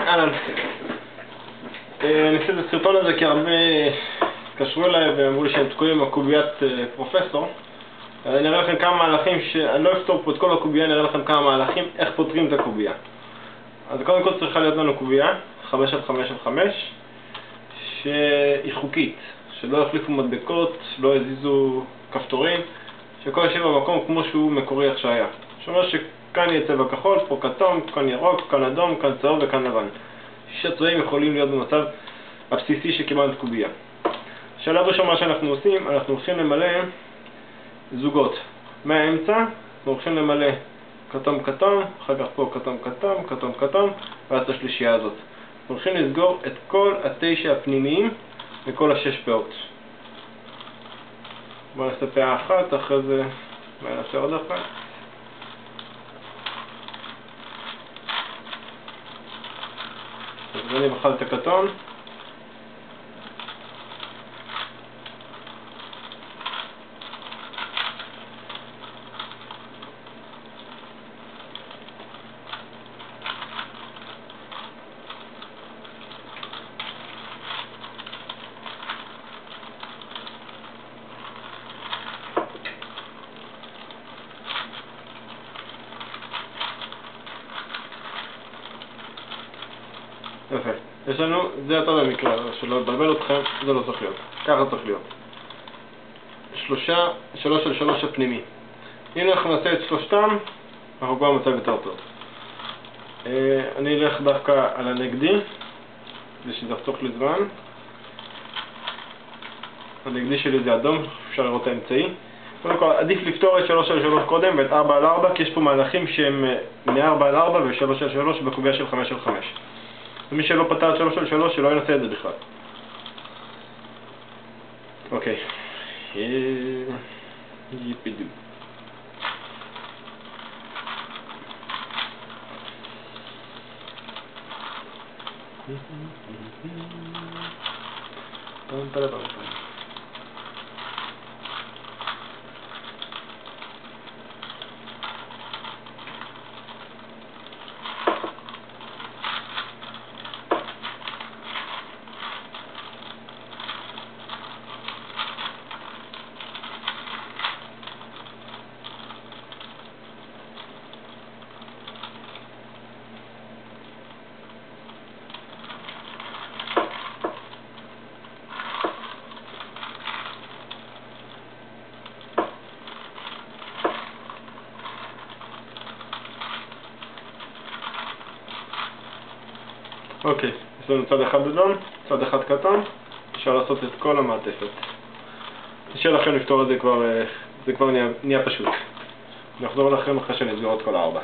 אהלן. אני עושה את הסרטון הזה כי הרבה התקשרו אליי ואמרו לי שהם תקועים עם הקוביית פרופסור. אני אראה לכם כמה מהלכים, אני לא אפתור פה את כל הקובייה, אני אראה לכם כמה מהלכים איך פותרים את הקובייה. אז קודם כל צריכה להיות לנו קובייה 5x5x5 שהיא חוקית, שלא יחליפו מדבקות, לא יזיזו כפתורים, שכל יושב במקום כמו שהוא מקורי איך שהיה. שאומר שכאן יהיה צבע כחול, פה כתום, כאן ירוק, כאן אדום, כאן צהוב וכאן לבן. 6 צבעים יכולים להיות במצב הבסיסי שקיבלנו את קובייה. השלב ראשון מה שאנחנו עושים, אנחנו הולכים למלא זוגות. מהאמצע אנחנו הולכים למלא כתום כתום, אחר כך פה כתום כתום, כתום כתום, ואז את השלישייה הזאת. אנחנו הולכים לסגור את כל 9 הפנימיים וכל 6 פאות. בואו נעשה פאה אחת, אחרי זה נעשה עוד אחת. אז אני בחר את הכתום. יפה. יש לנו, זה יותר במקרה, שלא לבלבל אתכם, זה לא צריך להיות. ככה צריך להיות. 3 על 3 הפנימי. אם אנחנו נעשה את שלושתם, אנחנו כבר במצב יותר טוב. אני אלך דווקא על הנגדי, כדי שזה יחסוך לי זמן. הנגדי שלי זה אדום, אפשר לראות את האמצעי. קודם כל, עדיף לפתור את 3 על 3 קודם ואת 4 על 4, כי יש פה מהלכים שהם מ-4 על 4 ו-3 על 3 בקובייה של 5 על 5. ומי שלא פתר את 3 על 3, שלא ינסה את זה בכלל. אוקיי. ייפידו. אוקיי, יש לנו צד אחד אדום, צד אחד קטן, אפשר לעשות את כל המעטפת. נשאר לכם לפתור את זה כבר, זה כבר נהיה פשוט. נחזור לכם אחרי שנסגור את כל 4.